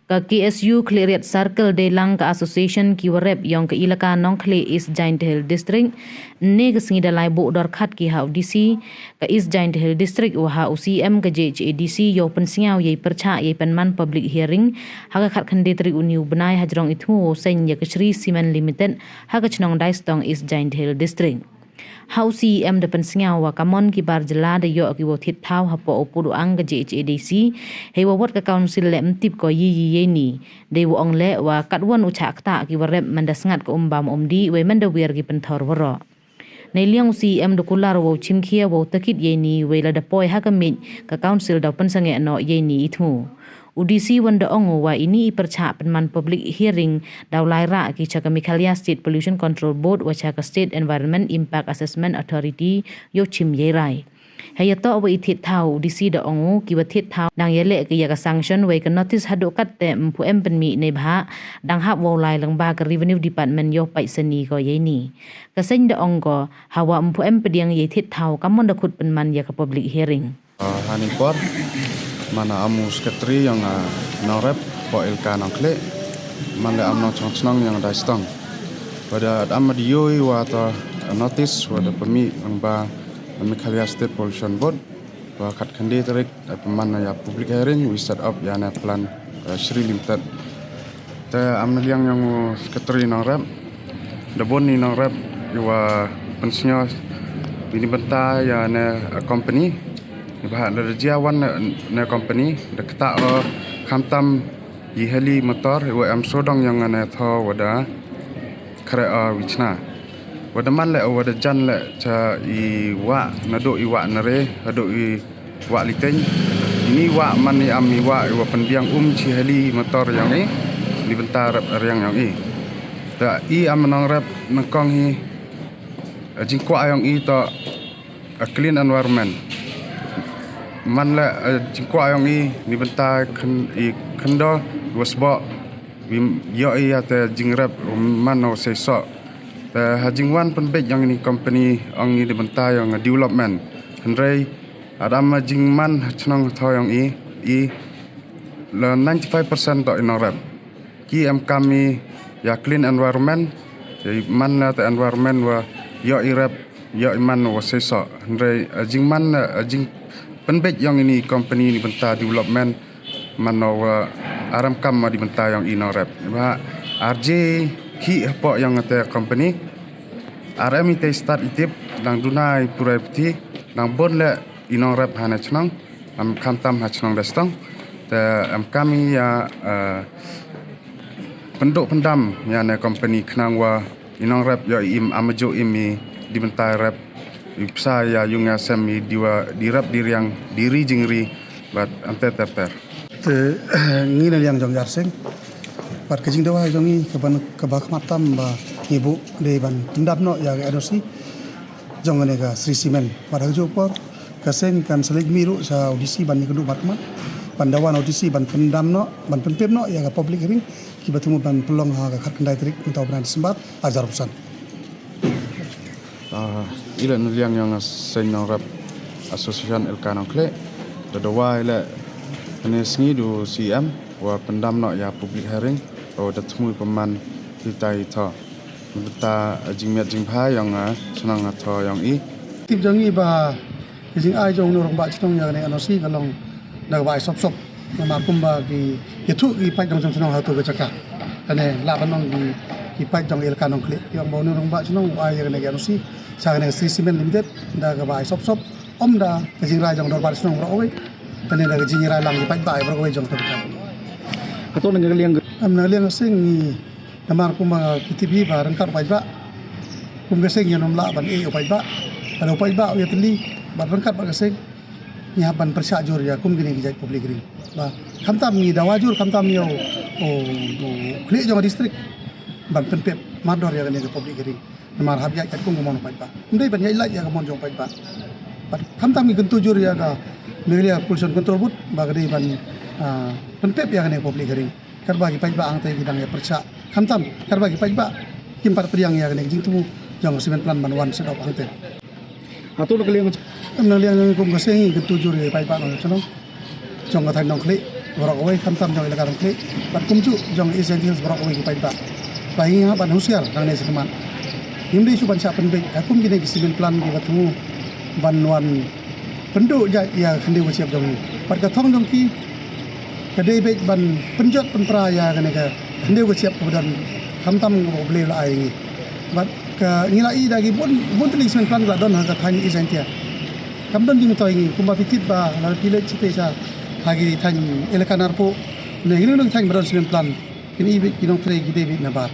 Ka KSU Kleriat Circle de lang ka association ki warep yang ke ilaka nong kle East Giant Hill District ne ke singi dalai bo dor khat ki ha DC ka East Giant Hill District wa ha UCM ka JHADC yo pensiau ye percha ye penman public hearing ha ka khat khande tri uniu benai hajrong itu sen ye ke Shri Cement Limited ha ka chnong dai stong East Giant Hill District. Hausi em de pensiau wa kamon ki bar jela de yo ki wo thit thau ha po opu ang ka JHADC he wa wat ka council lem tip ko yi ni de wo ong le wa katwan ucha kta ki warep mandasangat ko umbam umdi we manda wer ki penthor woro nei liang CM do kular wo chimkhia wo takit ye ni we la da poi ha ka mit ka council da pensange no ye ni ithu UDC wanda ongo wa ini percha penman public hearing daulai ra ki chaka Mikhalia State Pollution Control Board wa chaka State Environment Impact Assessment Authority yo chim ye rai haya to wa ithit thau UDC da ongo ki wa thit thau dang ye le ki ya ka sanction we ka notice hadu kat te mpu em pen mi nei bha dang hap wo lai lang ba ka revenue department yo pai sani ko ye ni ka sen da ongo hawa mpu em pediang ye thit thau kamon da khut penman ya ka public hearing Hanipor mana amu sekretari yang norep po ilka nongkle mana amno chong yang daistong pada amadioi wa ta notice wada pemi angba Mikhalia State Pollution Board wa khat khande tarik peman ya public hearing we set up ya na plan Shri Limited ta amna yang sekretari norep debon ni norep wa pensinya ini benta ya na company bahan dari jiawan na company dekta kamtam yiheli motor wa am sodong yang na tho wada kare wichna wada man le wada jan le cha I wa nado I wa nare ado I wa liteng ini wa man ni ami wa pendiang chiheli motor yang ni di bentar yang I ta I am nang rap nangkong hi jingkwa yang I to a clean environment man la jingkwa yang I ni bentar khendo wasbo yo I ate jingrap man no sesok ta hajingwan penbet yang ini company ang ni di bentar yang development hendrai adam jingman chnong tho yang I la 95% to inorap ki am kami ya clean environment man la ta environment wa yo I rap yo man no sesok hendrai jingman jing penbet yang ini company ni bentar development mano aram kam di bentar yang inorap ba RJ ki apa yang ate company RM ite start itip lang dunai purai peti lang bon le inorap hana chnang am kam tam ha chnang dastang ta am kami ya penduk pendam ya na company knang wa inorap yo im amajo imi di bentar rap saya yung semi diwa dirap diri yang diri jingri bat ante terter ngi na liang jong yarseng pat kajing dawa jong i kaban kabak matam ba ibu de ban tindap no ya NOC jong ne ga Sri Cement pada jopor kaseng kan selik miru sa audisi ban kedu batman pandawan audisi ban pendam no ban penpep no ya ga public hearing ki batu ban pelong ha ga khat kendai trik mentau ban Desember ajar pesan ila nuliang yang senang rap association ilka nongkle dodowa ila penesngi do CM wa pendam no ya public hearing o datmui peman kita itu beta jingmiat jingpha yang senang atho yang I tip jong I ba jing ai jong no rong ba chong ya ne NOC kalong da ba sop nama kumba ki yetu ki pai jong senang ha to ga chaka ane la banong ki pai jong ilka nongkle yang bo no rong ba chong ai ya ne NOC sa ne Sri Cement Limited da ga bai sop om da ka jing rai jong dor bar snong ro oi tane da ga jing rai lang pai bai ro oi jong to ka ato na liang am na liang sing ni namar kuma kitibi ba ran kar pai ba kum ga sing yanom la ban e pai ba alo pai ba ya tli ba ran kar ba ga sing nya ban persya jor ya kum gini gi public ring ba kam tam ni da wajur kam tam yo kli jong district ban penpep mador ya ga public ring namar hab ya kat kum mon pai ba ndai ban ya la ya ga mon jong pai ba kam tam ni gentu jur ya ga Mikhalia Pollution Control Board ba ga dei ban penpep ya ga public ring kar bagi pai ba ang tai gidang ya persya kam tam kar bagi pai ba kim par priang ya ga jing tu jong cement plan ban wan sedap ang tai ato na liang am na liang kum ga sengi gentu jur ya pai ba no chano jong ga thai nong kli borok away kamtam jong ilaka rong kle bat kumcu jong essentials borok away ki pai ba bai ha ban husiar nang ne sekeman himde su ban sa pen be akum gine ki simen plan ki batu ban wan pendu ja ya khande wo siap jong ni pat ka thong jong ki kadai be ban penjot pentra ya kane ka khande wo siap kemudian kamtam ngo ble la ai bat ka ngilai dagi bon teli simen plan la don ha ka than essential kamdan jing toy ngi kumba pitit ba la pile chite sa hagi than elaka narpo ne hinung than baron simen plan kini kinong tre gide bit na bar